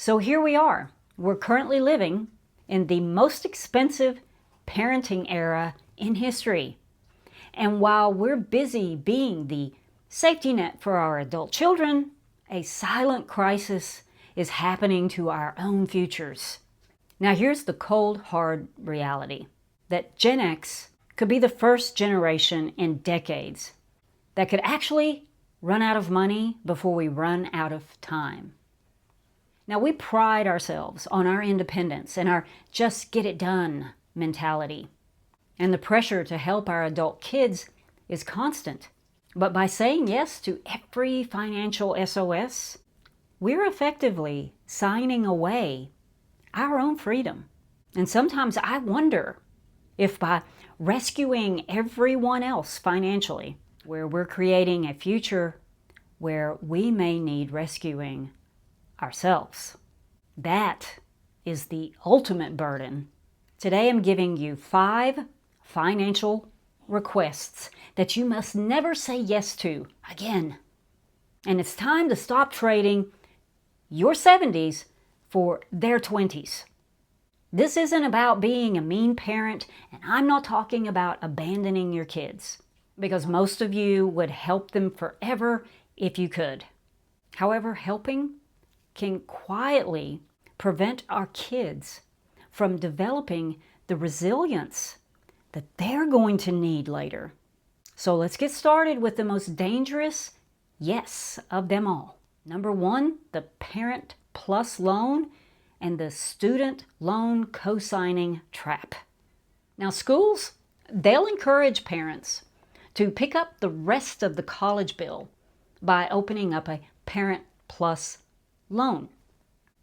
So here we are. We're currently living in the most expensive parenting era in history. And while we're busy being the safety net for our adult children, a silent crisis is happening to our own futures. Now here's the cold, hard reality, that Gen X could be the first generation in decades that could actually run out of money before we run out of time. Now we pride ourselves on our independence and our just get it done mentality. And the pressure to help our adult kids is constant. But by saying yes to every financial SOS, we're effectively signing away our own freedom. And sometimes I wonder if by rescuing everyone else financially, where we're creating a future where we may need rescuing ourselves. That is the ultimate burden. Today I'm giving you 5 financial requests that you must never say yes to again. And it's time to stop trading your 70s for their 20s. This isn't about being a mean parent, and I'm not talking about abandoning your kids, because most of you would help them forever if you could. However, helping can quietly prevent our kids from developing the resilience that they're going to need later. So let's get started with the most dangerous yes of them all. Number 1, the Parent Plus loan and the student loan co-signing trap. Now schools, they'll encourage parents to pick up the rest of the college bill by opening up a Parent Plus loan.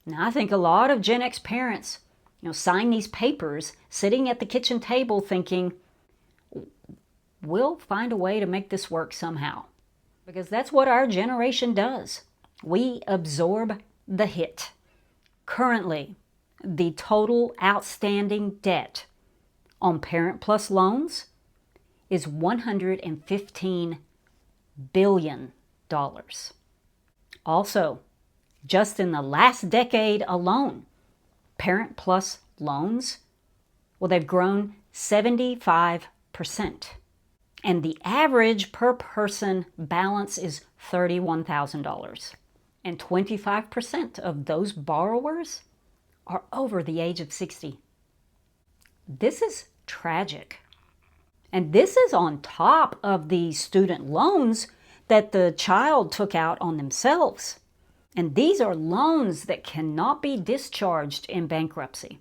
Now I think a lot of Gen X parents sign these papers sitting at the kitchen table thinking, we'll find a way to make this work somehow. Because that's what our generation does. We absorb the hit. Currently, the total outstanding debt on Parent Plus loans is $115 billion. Also, just in the last decade alone, Parent Plus loans, well, they've grown 75%. And the average per person balance is $31,000. And 25% of those borrowers are over the age of 60. This is tragic. And this is on top of the student loans that the child took out on themselves. And these are loans that cannot be discharged in bankruptcy.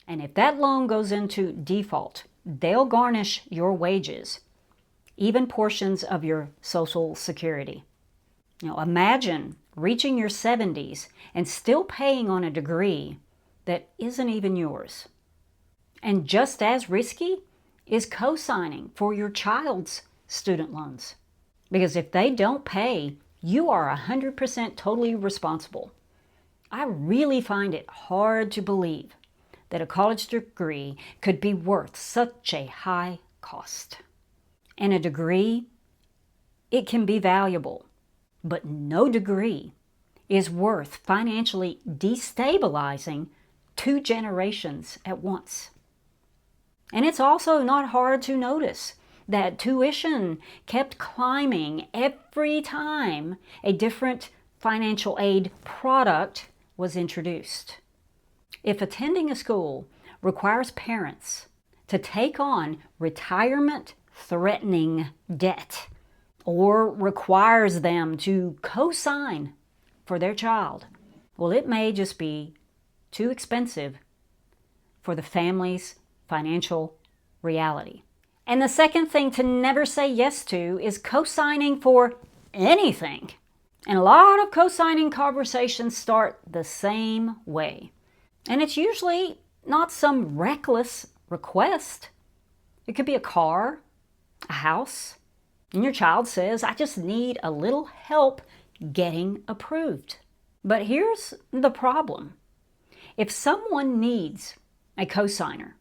And if that loan goes into default, they'll garnish your wages, even portions of your Social Security. Imagine reaching your 70s and still paying on a degree that isn't even yours. And just as risky is co-signing for your child's student loans. Because if they don't pay, you are 100% totally responsible. I really find it hard to believe that a college degree could be worth such a high cost. And a degree, it can be valuable, but no degree is worth financially destabilizing 2 generations at once. And it's also not hard to notice that tuition kept climbing every time a different financial aid product was introduced. If attending a school requires parents to take on retirement-threatening debt or requires them to co-sign for their child, well, it may just be too expensive for the family's financial reality. And the second thing to never say yes to is co-signing for anything. And a lot of co-signing conversations start the same way. And it's usually not some reckless request. It could be a car, a house, and your child says, I just need a little help getting approved. But here's the problem. If someone needs a co-signer,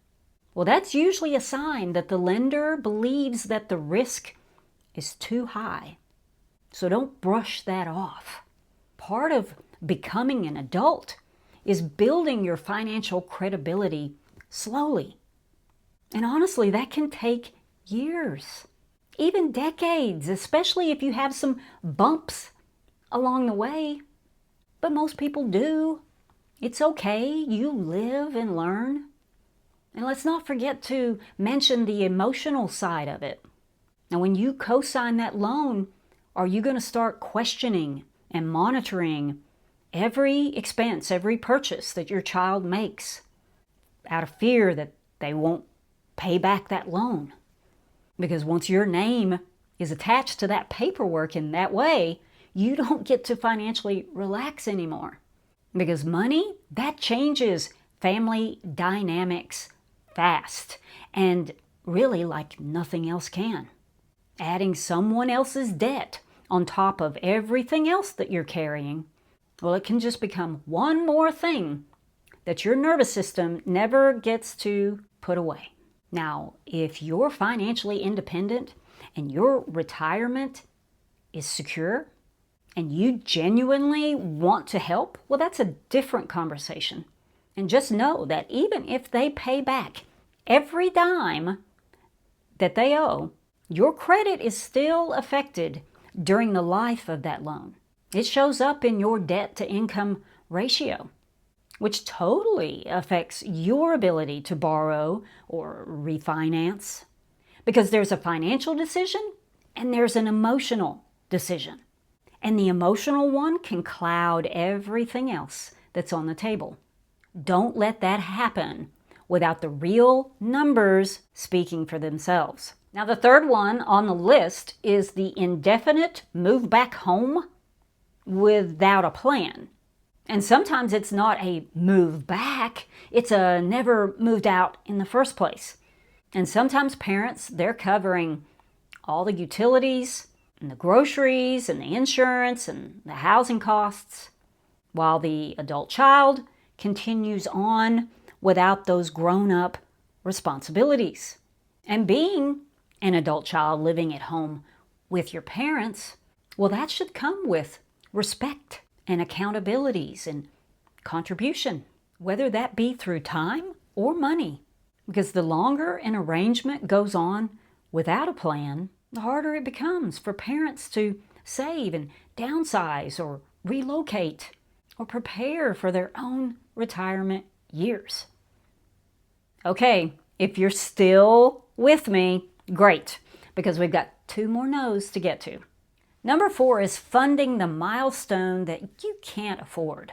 well, that's usually a sign that the lender believes that the risk is too high. So don't brush that off. Part of becoming an adult is building your financial credibility slowly. And honestly, that can take years, even decades, especially if you have some bumps along the way. But most people do. It's okay. You live and learn. And let's not forget to mention the emotional side of it. Now, when you co-sign that loan, are you going to start questioning and monitoring every expense, every purchase that your child makes out of fear that they won't pay back that loan? Because once your name is attached to that paperwork in that way, you don't get to financially relax anymore. Because money, that changes family dynamics fast, and really like nothing else can. Adding someone else's debt on top of everything else that you're carrying, well, it can just become one more thing that your nervous system never gets to put away. Now, if you're financially independent and your retirement is secure and you genuinely want to help, well, that's a different conversation. And just know that even if they pay back every dime that they owe, your credit is still affected during the life of that loan. It shows up in your debt to income ratio, which totally affects your ability to borrow or refinance, because there's a financial decision and there's an emotional decision. And the emotional one can cloud everything else that's on the table. Don't let that happen without the real numbers speaking for themselves. Now, the third one on the list is the indefinite move-back-home without a plan. And sometimes it's not a move back, it's a never moved out in the first place. And sometimes parents, they're covering all the utilities and the groceries and the insurance and the housing costs, while the adult child continues on without those grown-up responsibilities. And being an adult child living at home with your parents, well, that should come with respect and accountabilities and contribution, whether that be through time or money. Because the longer an arrangement goes on without a plan, the harder it becomes for parents to save and downsize or relocate or prepare for their own retirement years. Okay, if you're still with me, great, because we've got 2 more no's to get to. Number 4 is funding the milestone that you can't afford.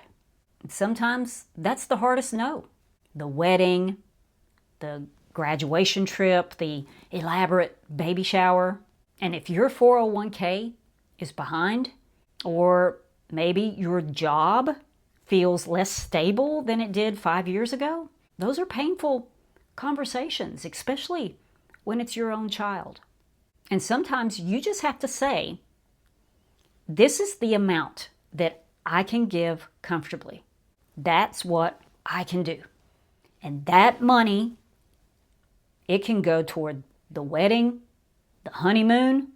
Sometimes that's the hardest no. The wedding, the graduation trip, the elaborate baby shower. And if your 401k is behind, or maybe your job feels less stable than it did 5 years ago, those are painful conversations, especially when it's your own child. And sometimes you just have to say, this is the amount that I can give comfortably. That's what I can do. And that money, it can go toward the wedding, the honeymoon,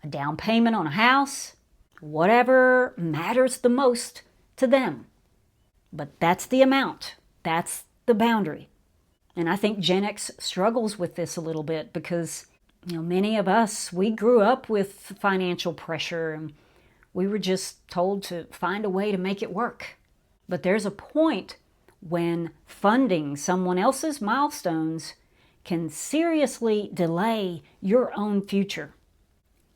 a down payment on a house, whatever matters the most to them. But that's the amount. That's the boundary. And I think Gen X struggles with this a little bit because, many of us, we grew up with financial pressure and we were just told to find a way to make it work. But there's a point when funding someone else's milestones can seriously delay your own future,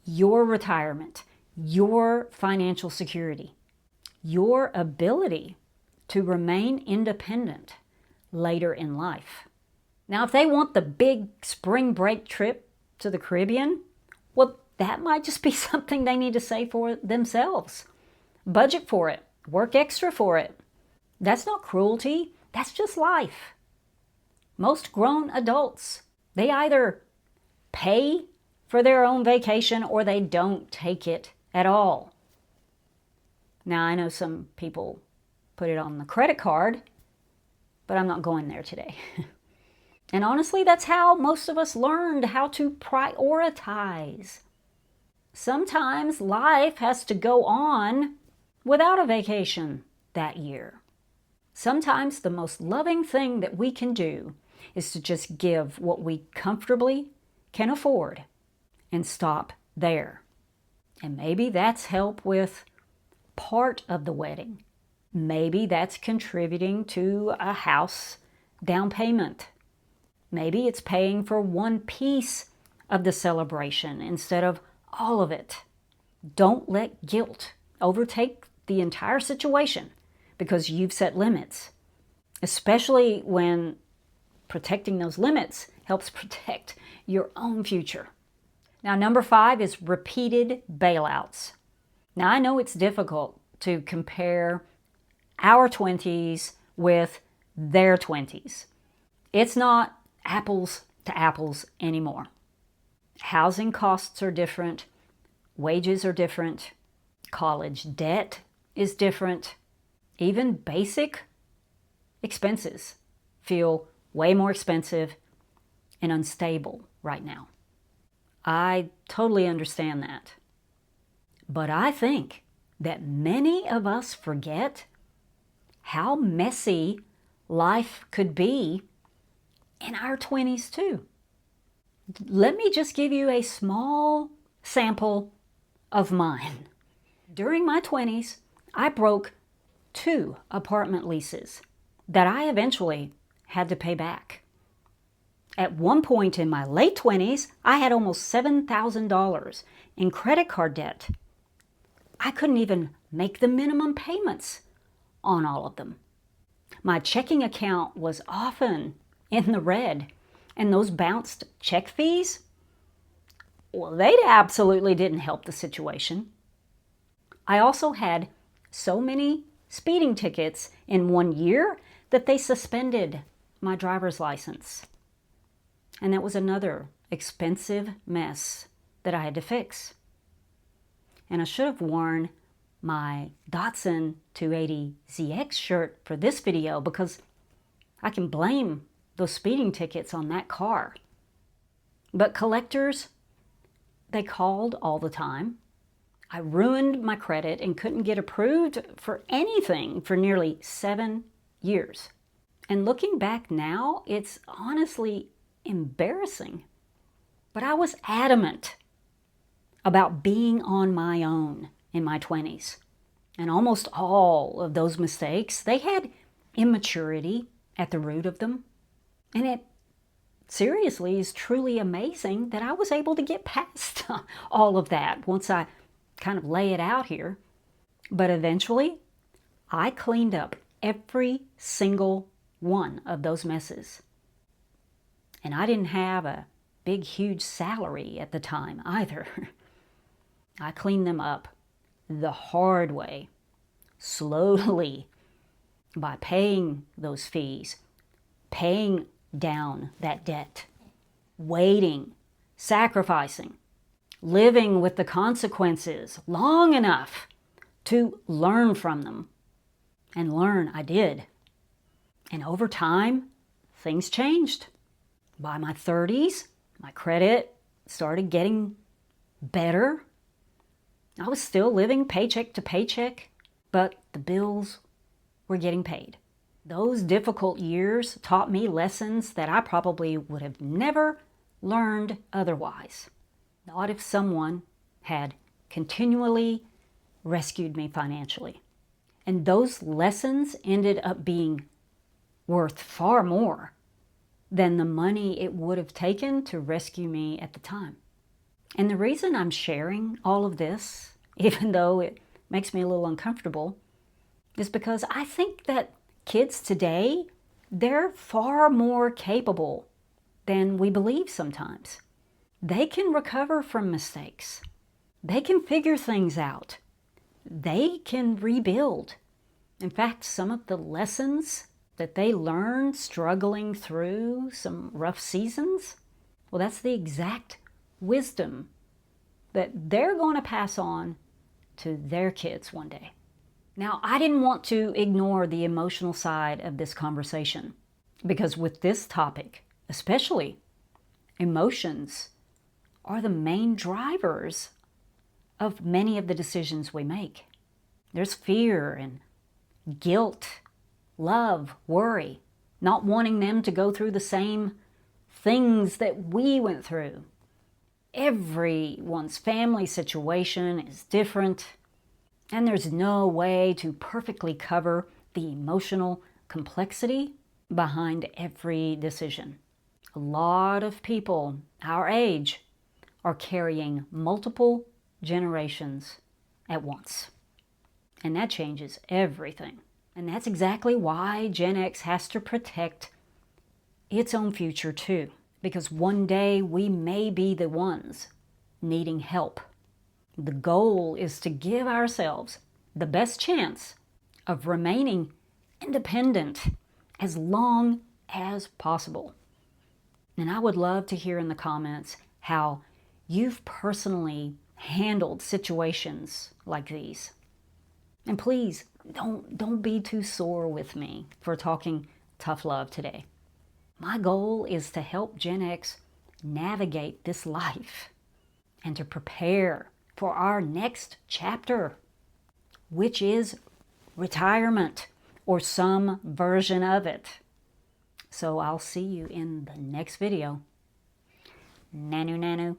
your retirement, your financial security, your ability to remain independent later in life. Now, if they want the big spring break trip to the Caribbean, well, that might just be something they need to save for themselves. Budget for it. Work extra for it. That's not cruelty. That's just life. Most grown adults, they either pay for their own vacation or they don't take it at all. Now, I know some people put it on the credit card, but I'm not going there today. And honestly, that's how most of us learned how to prioritize. Sometimes life has to go on without a vacation that year. Sometimes the most loving thing that we can do is to just give what we comfortably can afford and stop there. And maybe that's help with part of the wedding. Maybe that's contributing to a house down payment. Maybe it's paying for one piece of the celebration instead of all of it. Don't let guilt overtake the entire situation because you've set limits, especially when protecting those limits helps protect your own future. Now, number 5 is repeated bailouts. Now, I know it's difficult to compare our 20s with their 20s. It's not apples to apples anymore. Housing costs are different, wages are different, college debt is different. Even basic expenses feel way more expensive and unstable right now. I totally understand that. But I think that many of us forget how messy life could be in our 20s too. Let me just give you a small sample of mine. During my 20s, I broke 2 apartment leases that I eventually had to pay back. At one point in my late 20s, I had almost $7,000 in credit card debt. I couldn't even make the minimum payments on all of them. My checking account was often in the red, and those bounced check fees, well, they absolutely didn't help the situation. I also had so many speeding tickets in one year that they suspended my driver's license. And that was another expensive mess that I had to fix. And I should have worn my Datsun 280ZX shirt for this video because I can blame those speeding tickets on that car. But collectors, they called all the time. I ruined my credit and couldn't get approved for anything for nearly 7 years. And looking back now, it's honestly embarrassing. But I was adamant about being on my own in my 20s. And almost all of those mistakes, they had immaturity at the root of them. And it seriously is truly amazing that I was able to get past all of that once I kind of lay it out here. But eventually, I cleaned up every single one of those messes. And I didn't have a big, huge salary at the time either. I cleaned them up the hard way, slowly, by paying those fees, paying down that debt, waiting, sacrificing, living with the consequences long enough to learn from them. And learn I did. And over time, things changed. By my 30s, my credit started getting better. I was still living paycheck to paycheck, but the bills were getting paid. Those difficult years taught me lessons that I probably would have never learned otherwise. Not if someone had continually rescued me financially. And those lessons ended up being worth far more than the money it would have taken to rescue me at the time. And the reason I'm sharing all of this, even though it makes me a little uncomfortable, is because I think that kids today, they're far more capable than we believe sometimes. They can recover from mistakes. They can figure things out. They can rebuild. In fact, some of the lessons that they learned struggling through some rough seasons, well, that's the exact wisdom that they're going to pass on to their kids one day. Now, I didn't want to ignore the emotional side of this conversation because with this topic, especially, emotions are the main drivers of many of the decisions we make. There's fear and guilt, love, worry, not wanting them to go through the same things that we went through. Everyone's family situation is different, and there's no way to perfectly cover the emotional complexity behind every decision. A lot of people our age are carrying multiple generations at once. And that changes everything. And that's exactly why Gen X has to protect its own future too. Because one day we may be the ones needing help. The goal is to give ourselves the best chance of remaining independent as long as possible. And I would love to hear in the comments how you've personally handled situations like these. And please, don't be too sore with me for talking tough love today. My goal is to help Gen X navigate this life and to prepare for our next chapter, which is retirement or some version of it. So I'll see you in the next video. Nanu nanu.